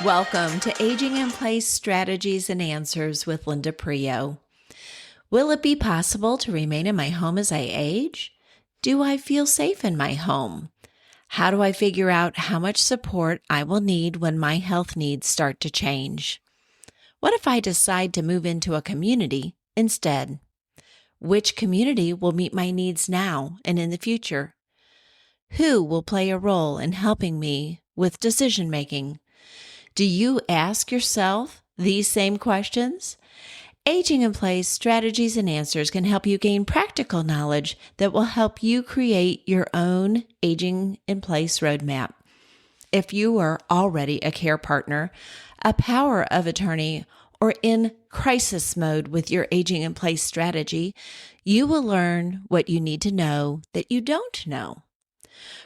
Welcome to Aging in Place Strategies and Answers with Linda Prio. Will it be possible to remain in my home as I age? Do I feel safe in my home? How do I figure out how much support I will need when my health needs start to change? What if I decide to move into a community instead? Which community will meet my needs now and in the future? Who will play a role in helping me with decision making? Do you ask yourself these same questions? Aging in Place Strategies and Answers can help you gain practical knowledge that will help you create your own Aging in Place roadmap. If you are already a care partner, a power of attorney, or in crisis mode with your Aging in Place strategy, you will learn what you need to know that you don't know.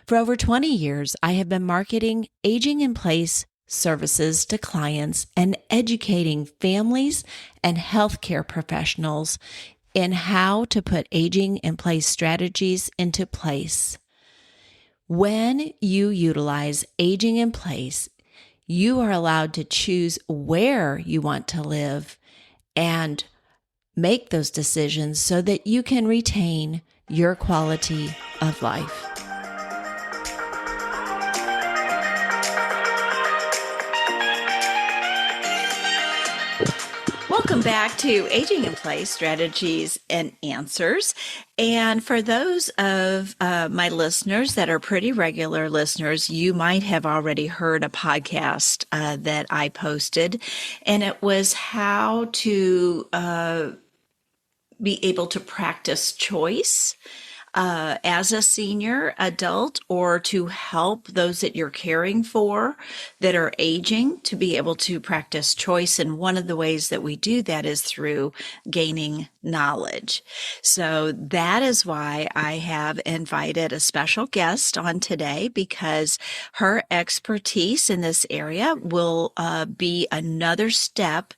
For over 20 years, I have been marketing Aging in Place services to clients and educating families and healthcare professionals in how to put aging in place strategies into place. When you utilize aging in place, you are allowed to choose where you want to live and make those decisions so that you can retain your quality of life. Welcome back to Aging in Place Strategies and Answers. And for those of my listeners that are pretty regular listeners, you might have already heard a podcast that I posted, and it was how to be able to practice choice as a senior adult, or to help those that you're caring for that are aging to be able to practice choice. And one of the ways that we do that is through gaining knowledge. So that is why I have invited a special guest on today, because her expertise in this area will be another step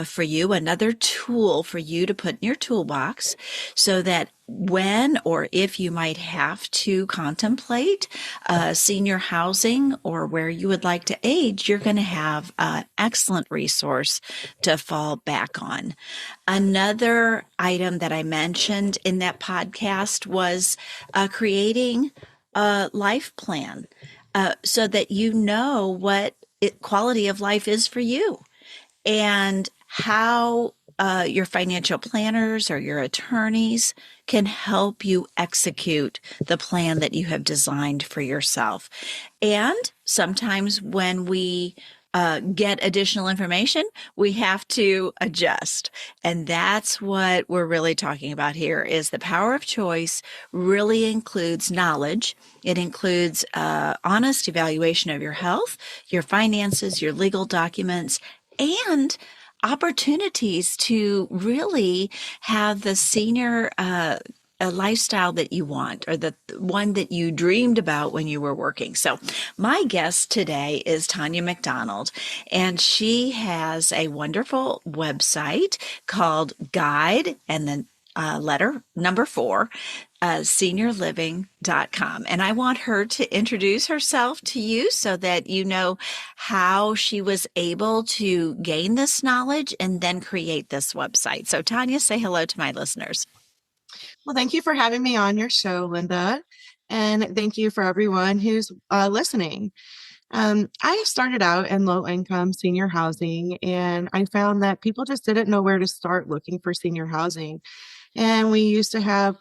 for you, another tool for you to put in your toolbox so that when or if you might have to contemplate senior housing or where you would like to age, you're going to have an excellent resource to fall back on. Another item that I mentioned in that podcast was creating a life plan so that you know what quality of life is for you and how your financial planners or your attorneys can help you execute the plan that you have designed for yourself. And sometimes when we get additional information, we have to adjust. And that's what we're really talking about here is the power of choice really includes knowledge. It includes honest evaluation of your health, your finances, your legal documents, and opportunities to really have the senior a lifestyle that you want, or the one that you dreamed about when you were working. So my guest today is Tanya McDonald, and she has a wonderful website called Guide and then letter number 4, seniorliving.com. And I want her to introduce herself to you so that you know how she was able to gain this knowledge and then create this website. So Tanya, say hello to my listeners. Well, thank you for having me on your show, Linda. And thank you for everyone who's listening. I started out in low income senior housing, and I found that people just didn't know where to start looking for senior housing. And we used to have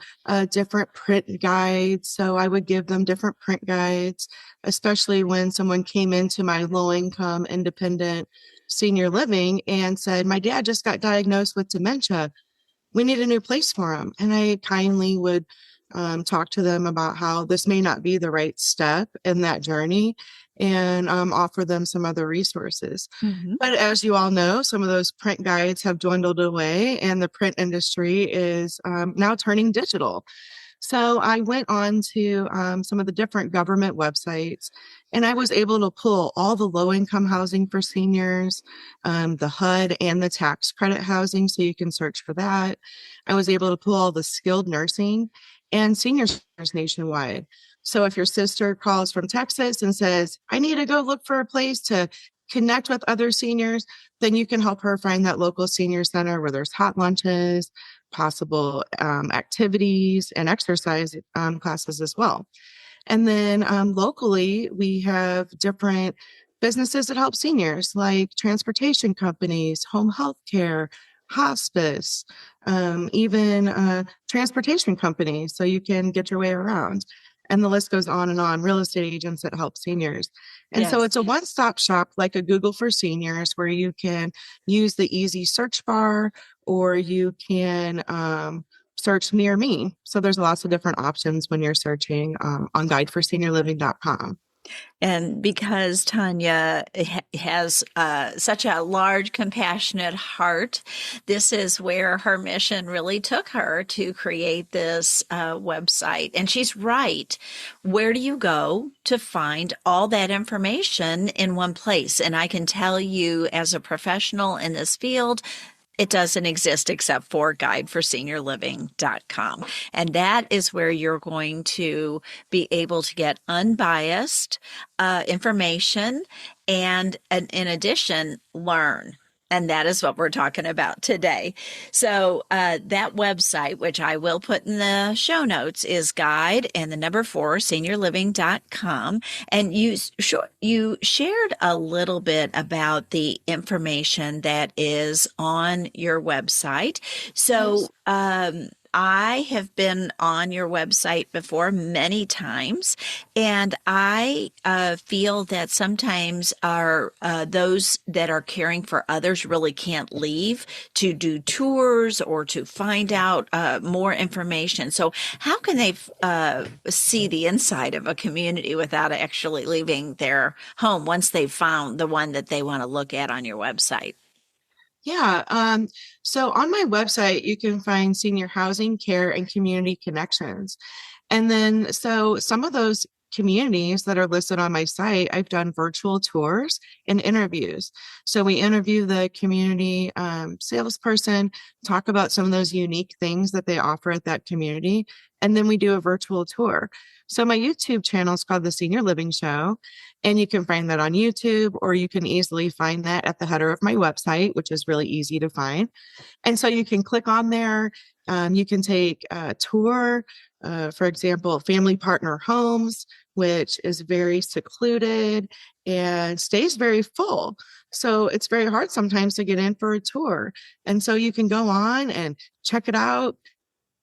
different print guides. So I would give them different print guides, especially when someone came into my low income independent senior living and said, my dad just got diagnosed with dementia. We need a new place for him. And I kindly would talk to them about how this may not be the right step in that journey, and offer them some other resources. Mm-hmm. But as you all know, some of those print guides have dwindled away, and the print industry is now turning digital. So I went on to some of the different government websites, and I was able to pull all the low-income housing for seniors, the HUD and the tax credit housing, so you can search for that. I was able to pull all the skilled nursing and senior centers nationwide. So if your sister calls from Texas and says, I need to go look for a place to connect with other seniors, then you can help her find that local senior center where there's hot lunches, possible activities, and exercise classes as well. And then locally, we have different businesses that help seniors, like transportation companies, home health care, hospice, even transportation companies, so you can get your way around. And the list goes on and on, real estate agents that help seniors. And so Yes. it's a one-stop shop, like a Google for Seniors, where you can use the easy search bar, or you can search near me. So there's lots of different options when you're searching on guideforseniorliving.com. And because Tanya has such a large, compassionate heart, this is where her mission really took her to create this website. And she's right. Where do you go to find all that information in one place? And I can tell you, as a professional in this field, it doesn't exist except for guideforseniorliving.com. And that is where you're going to be able to get unbiased information and in addition, learn. And that is what we're talking about today. So that website, which I will put in the show notes, is guide and the number 4 seniorliving.com. And you shared a little bit about the information that is on your website. So I have been on your website before many times, and I feel that sometimes those that are caring for others really can't leave to do tours or to find out more information. So how can they see the inside of a community without actually leaving their home once they've found the one that they want to look at on your website? Yeah. So on my website, you can find senior housing, care, and community connections. And then, so some of those communities that are listed on my site, I've done virtual tours and interviews. So we interview the community salesperson, talk about some of those unique things that they offer at that community, and then we do a virtual tour. So my YouTube channel is called The Senior Living Show, and you can find that on YouTube, or you can easily find that at the header of my website, which is really easy to find. And so you can click on there. You can take a tour, for example, Family Partner Homes, which is very secluded and stays very full. So it's very hard sometimes to get in for a tour. And so you can go on and check it out,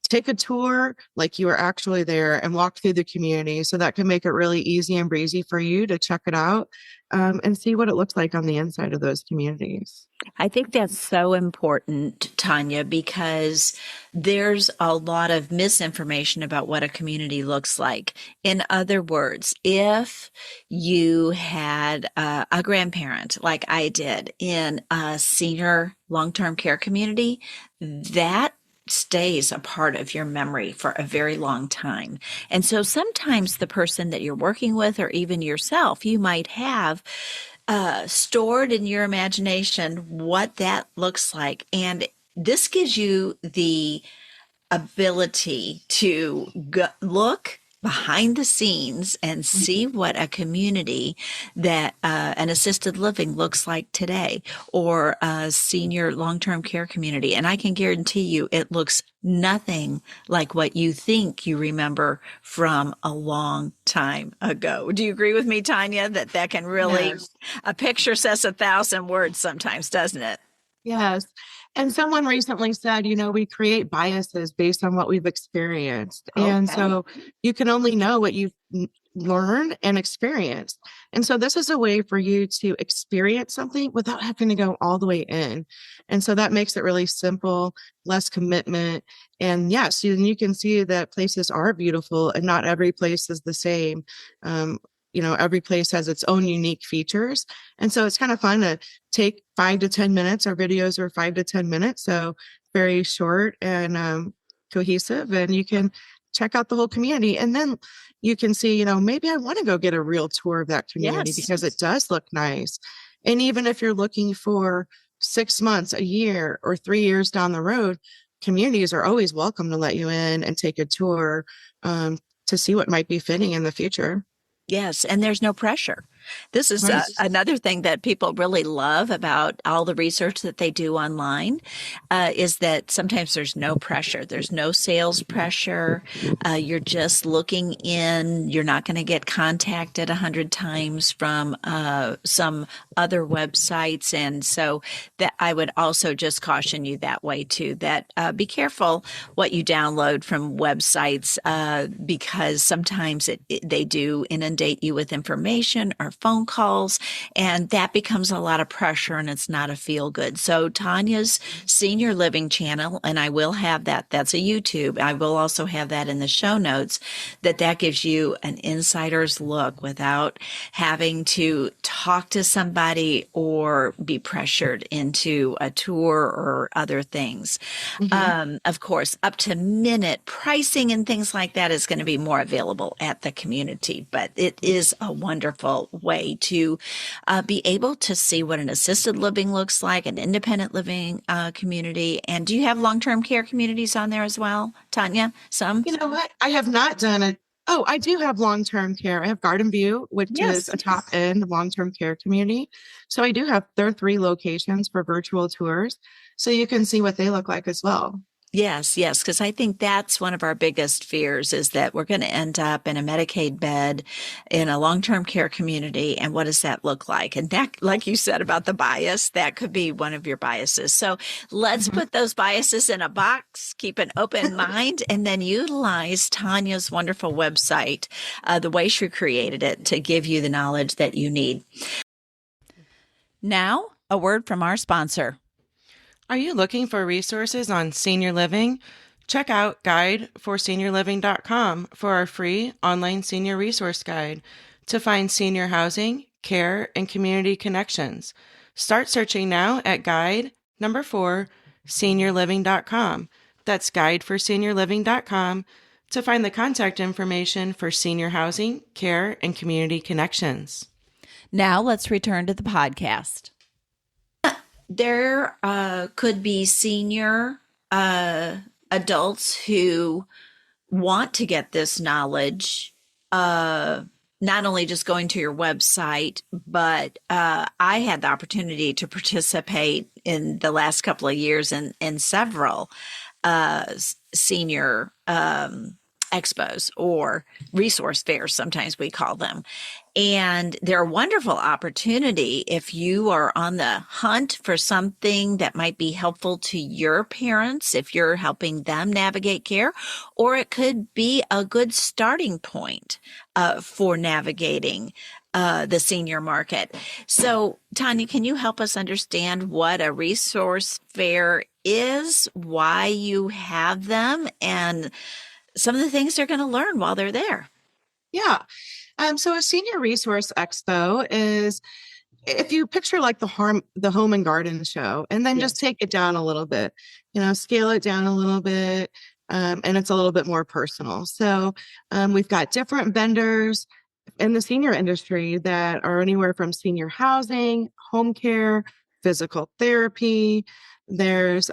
take a tour like you are actually there, and walk through the community. So that can make it really easy and breezy for you to check it out and see what it looks like on the inside of those communities. I think that's so important, Tanya, because there's a lot of misinformation about what a community looks like. In other words, if you had a grandparent like I did in a senior long-term care community, that stays a part of your memory for a very long time. And so sometimes the person that you're working with, or even yourself, you might have stored in your imagination what that looks like. And this gives you the ability to look behind the scenes and see what a community that an assisted living looks like today, or a senior long-term care community. And I can guarantee you it looks nothing like what you think you remember from a long time ago. Do you agree with me, Tanya, that can really, Yes. a picture says 1,000 words sometimes, doesn't it? Yes. And someone recently said, we create biases based on what we've experienced. And Okay. so you can only know what you've learned and experienced. And so this is a way for you to experience something without having to go all the way in. And so that makes it really simple, less commitment. And yes, you can see that places are beautiful and not every place is the same. Every place has its own unique features. And so it's kind of fun to take 5 to 10 minutes. Our videos are 5 to 10 minutes. So very short and cohesive. And you can check out the whole community. And then you can see, maybe I want to go get a real tour of that community because it does look nice. And even if you're looking for 6 months, a year, or 3 years down the road, communities are always welcome to let you in and take a tour to see what might be fitting in the future. Yes, and there's no pressure. This is Right. another thing that people really love about all the research that they do online is that sometimes there's no pressure. There's no sales pressure. You're just looking in. You're not going to get contacted 100 times from some other websites. And so that I would also just caution you that way too, that be careful what you download from websites because sometimes they do inundate you with information or phone calls, and that becomes a lot of pressure and it's not a feel good. So Tanya's Senior Living channel, and I will have that, that's a YouTube. I will also have that in the show notes, that gives you an insider's look without having to talk to somebody or be pressured into a tour or other things. Of course, up to minute pricing and things like that is going to be more available at the community, but it is a wonderful way to be able to see what an assisted living looks like, an independent living community. And do you have long-term care communities on there as well, Tanya? Some? You know what? I have not done it. Oh, I do have long-term care. I have Garden View, which is Yes. a top-end long-term care community. So I do have, there are 3 locations for virtual tours. So you can see what they look like as well. Yes, yes, because I think that's one of our biggest fears is that we're going to end up in a Medicaid bed in a long-term care community. And what does that look like? And that, like you said about the bias, that could be one of your biases. So let's put those biases in a box, keep an open mind, and then utilize Tanya's wonderful website, the way she created it, to give you the knowledge that you need. Now, a word from our sponsor. Are you looking for resources on senior living? Check out guideforseniorliving.com for our free online senior resource guide to find senior housing, care, and community connections. Start searching now at guide number 4 seniorliving.com. That's guideforseniorliving.com to find the contact information for senior housing, care, and community connections. Now let's return to the podcast. There could be senior adults who want to get this knowledge, not only just going to your website, but I had the opportunity to participate in the last couple of years in several senior expos or resource fairs, sometimes we call them. And they're a wonderful opportunity if you are on the hunt for something that might be helpful to your parents, if you're helping them navigate care, or it could be a good starting point for navigating the senior market. So, Tanya, can you help us understand what a resource fair is, why you have them, and some of the things they're going to learn while they're there? Yeah. So a senior resource expo is, if you picture like the home and garden show, and then just take it down a little bit, scale it down a little bit, and it's a little bit more personal. So we've got different vendors in the senior industry that are anywhere from senior housing, home care, physical therapy. There's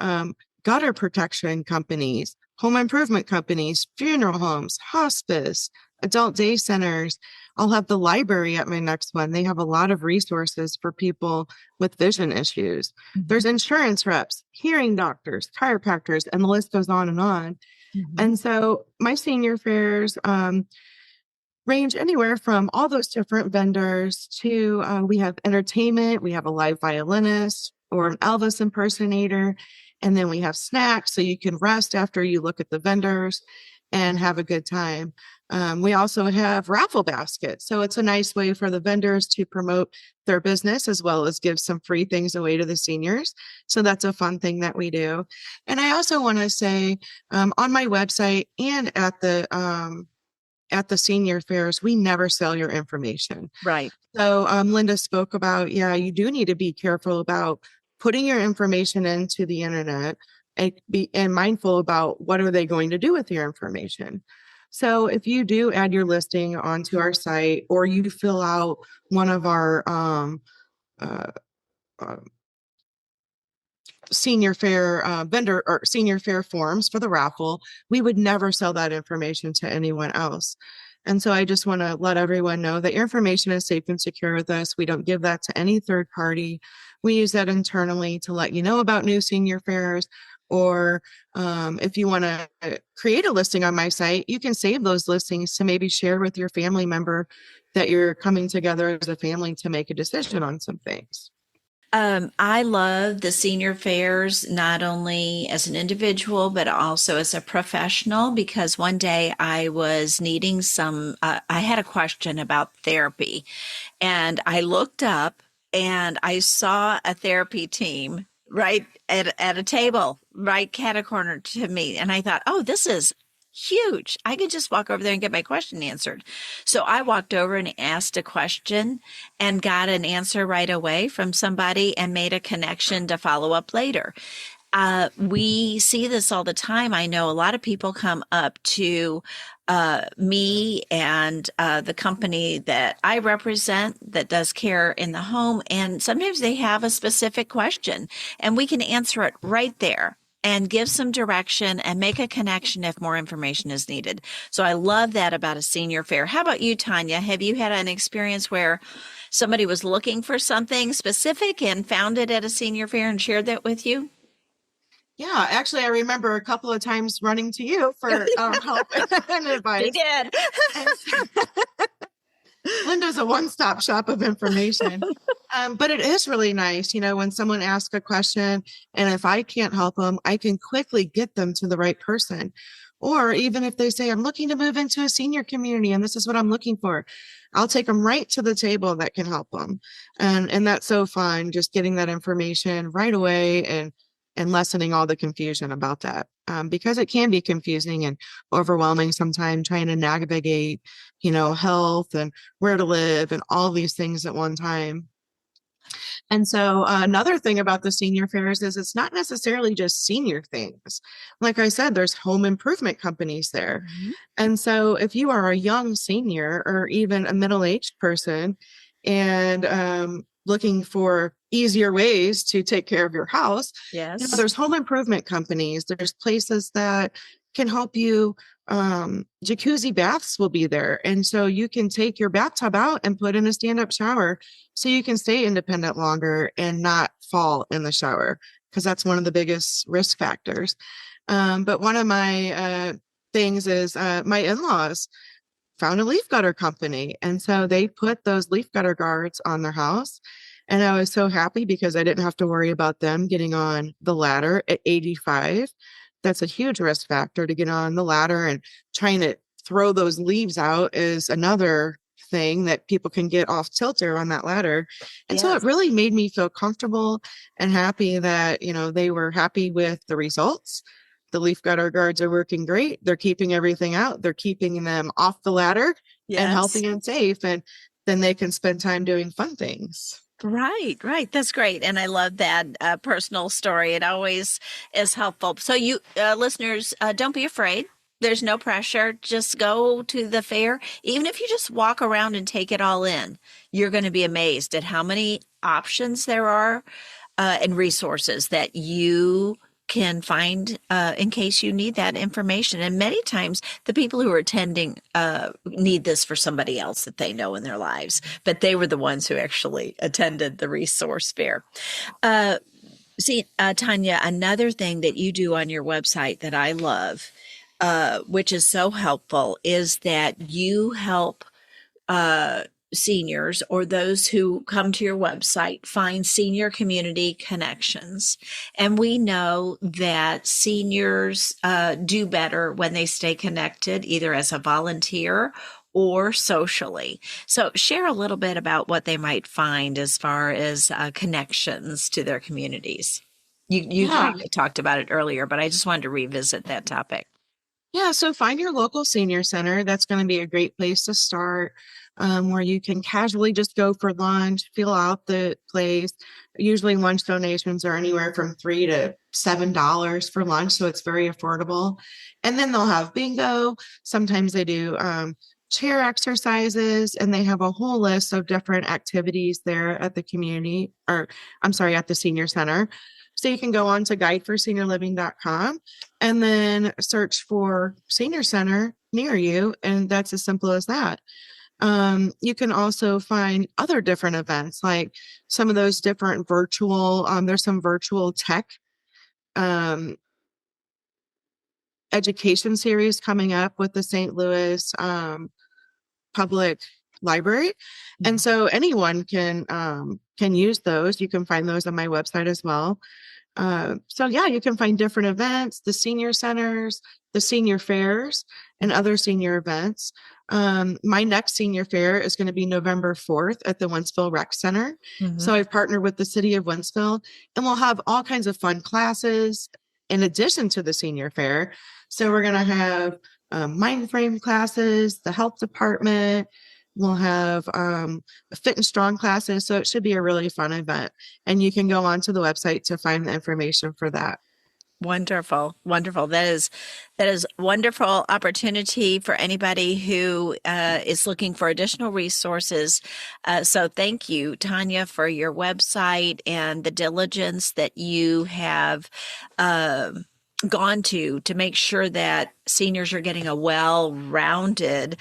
gutter protection companies, home improvement companies, funeral homes, hospice, adult day centers. I'll have the library at my next one. They have a lot of resources for people with vision issues. Mm-hmm. There's insurance reps, hearing doctors, chiropractors, and the list goes on and on. Mm-hmm. And so my senior fairs range anywhere from all those different vendors to we have entertainment, we have a live violinist or an Elvis impersonator, and then we have snacks so you can rest after you look at the vendors and have a good time. We also have raffle baskets. So it's a nice way for the vendors to promote their business as well as give some free things away to the seniors. So that's a fun thing that we do. And I also want to say on my website and at the senior fairs, we never sell your information. Right. So Linda spoke about, you do need to be careful about putting your information into the internet and be mindful about what are they going to do with your information. So if you do add your listing onto our site, or you fill out one of our senior fair vendor or senior fair forms for the raffle, we would never sell that information to anyone else. And so I just want to let everyone know that your information is safe and secure with us. We don't give that to any third party. We use that internally to let you know about new senior fairs. Or if you want to create a listing on my site, you can save those listings to maybe share with your family member that you're coming together as a family to make a decision on some things. I love the senior fairs, not only as an individual, but also as a professional, because one day I was needing I had a question about therapy, and I looked up and I saw a therapy team right at a table, right cat a corner to me. And I thought, oh, this is huge. I could just walk over there and get my question answered. So I walked over and asked a question and got an answer right away from somebody and made a connection to follow up later. We see this all the time. I know a lot of people come up to me and the company that I represent that does care in the home, and sometimes they have a specific question, and we can answer it right there and give some direction and make a connection if more information is needed. So I love that about a senior fair. How about you, Tanya? Have you had an experience where somebody was looking for something specific and found it at a senior fair and shared that with you? Yeah, actually, I remember a couple of times running to you for help and advice. They did. Linda's a one-stop shop of information. But it is really nice, when someone asks a question, and if I can't help them, I can quickly get them to the right person. Or even if they say, I'm looking to move into a senior community and this is what I'm looking for, I'll take them right to the table that can help them. And that's so fun, just getting that information right away and lessening all the confusion about that. Because it can be confusing and overwhelming sometimes trying to navigate, health and where to live and all these things at one time. And so another thing about the senior fairs is it's not necessarily just senior things. Like I said, there's home improvement companies there. Mm-hmm. And so if you are a young senior or even a middle-aged person and looking for easier ways to take care of your house, yes, there's home improvement companies. There's places that can help you. Jacuzzi baths will be there. And so you can take your bathtub out and put in a stand-up shower so you can stay independent longer and not fall in the shower, because that's one of the biggest risk factors. But one of my things is my in-laws found a leaf gutter company. And so they put those leaf gutter guards on their house. And I was so happy because I didn't have to worry about them getting on the ladder at 85. That's a huge risk factor to get on the ladder, and trying to throw those leaves out is another thing that people can get off kilter on that ladder. And so it really made me feel comfortable and happy that, they were happy with the results. The leaf gutter guards are working great. They're keeping everything out. They're keeping them off the ladder and healthy and safe. And then they can spend time doing fun things. Right. That's great. And I love that personal story. It always is helpful. So you listeners, don't be afraid. There's no pressure. Just go to the fair. Even if you just walk around and take it all in, you're going to be amazed at how many options there are and resources that you can find in case you need that information. And many times the people who are attending need this for somebody else that they know in their lives, but they were the ones who actually attended the resource fair. Tanya, another thing that you do on your website that I love, which is so helpful, is that you help seniors or those who come to your website find senior community connections. And we know that seniors do better when they stay connected, either as a volunteer or socially. So share a little bit about what they might find as far as connections to their communities. You talked about it earlier, but I just wanted to revisit that topic. Yeah, so find your local senior center. That's going to be a great place to start, where you can casually just go for lunch, feel out the place. Usually lunch donations are anywhere from $3 to $7 for lunch, so it's very affordable. And then they'll have bingo. Sometimes they do chair exercises, and they have a whole list of different activities there at the at the senior center. So you can go on to guideforseniorliving.com and then search for Senior Center near you. And that's as simple as that. You can also find other different events, like some of those different virtual, there's some virtual tech um, education series coming up with the St. Louis Public Library. And so anyone can use those. You can find those on my website as well. So yeah, you can find different events, the senior centers, the senior fairs, and other senior events. My next senior fair is going to be November 4th at the Wentzville Rec Center. So I've partnered with the city of Wentzville, and we'll have all kinds of fun classes in addition to the senior fair. So we're going to have mind frame classes, the health department. We'll have fit and strong classes. So it should be a really fun event. And you can go onto the website to find the information for that. Wonderful. Wonderful. That is wonderful opportunity for anybody who is looking for additional resources. So thank you, Tanya, for your website and the diligence that you have gone to make sure that seniors are getting a well-rounded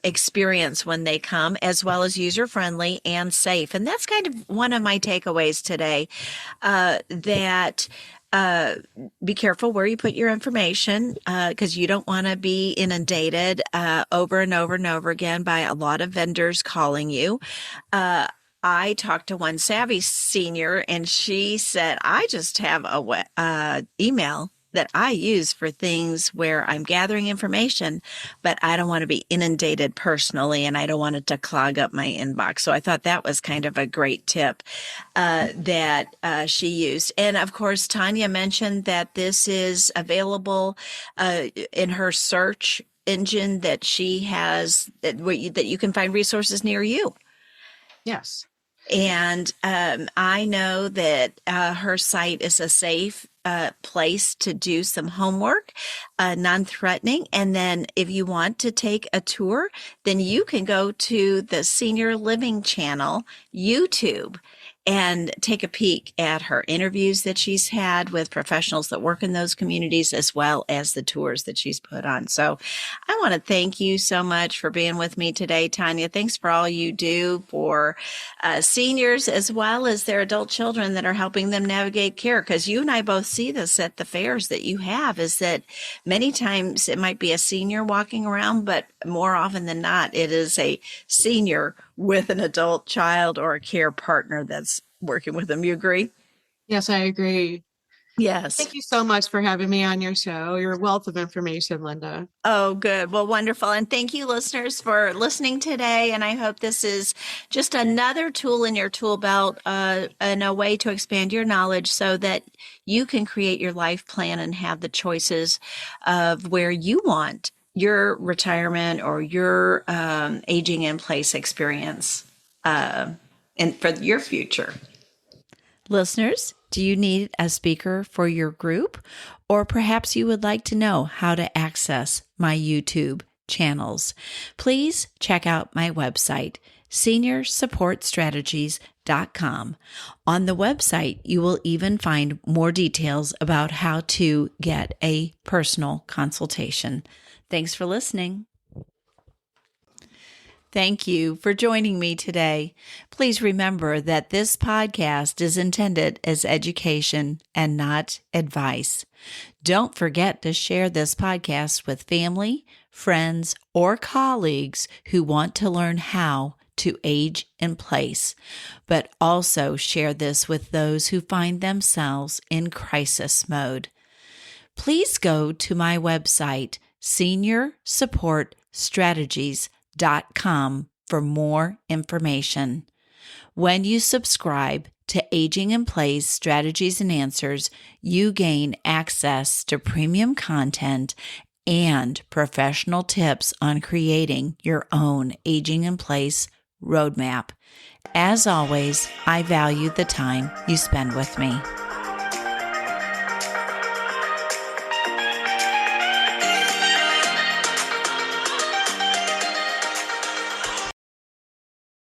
experience when they come, as well as user-friendly and safe. And that's kind of one of my takeaways today, that be careful where you put your information, because you don't want to be inundated over and over and over again by a lot of vendors calling you. I talked to one savvy senior, and she said, I just have a email that I use for things where I'm gathering information, but I don't want to be inundated personally, and I don't want it to clog up my inbox. So I thought that was kind of a great tip that she used. And of course, Tanya mentioned that this is available in her search engine that she has, that you can find resources near you. Yes. And I know that her site is a safe place to do some homework, non-threatening. And then if you want to take a tour, then you can go to the Senior Living Channel YouTube and take a peek at her interviews that she's had with professionals that work in those communities, as well as the tours that she's put on. So I want to thank you so much for being with me today, Tanya. Thanks for all you do for seniors, as well as their adult children that are helping them navigate care. Because you and I both see this at the fairs that you have, is that many times it might be a senior walking around, but more often than not, it is a senior with an adult child or a care partner that's working with them. You agree? Yes, I agree. Yes. Thank you so much for having me on your show. You're a wealth of information, Linda. Oh, good. Well, wonderful. And thank you, listeners, for listening today. And I hope this is just another tool in your tool belt, and a way to expand your knowledge so that you can create your life plan and have the choices of where you want your retirement or your aging in place experience and for your future. Listeners, do you need a speaker for your group? Or perhaps you would like to know how to access my YouTube channels? Please check out my website, seniorsupportstrategies.com. On the website, you will even find more details about how to get a personal consultation. Thanks for listening. Thank you for joining me today. Please remember that this podcast is intended as education and not advice. Don't forget to share this podcast with family, friends, or colleagues who want to learn how to age in place, but also share this with those who find themselves in crisis mode. Please go to my website, seniorsupportstrategies.com, for more information. When you subscribe to Aging in Place Strategies and Answers, you gain access to premium content and professional tips on creating your own Aging in Place roadmap. As always, I value the time you spend with me.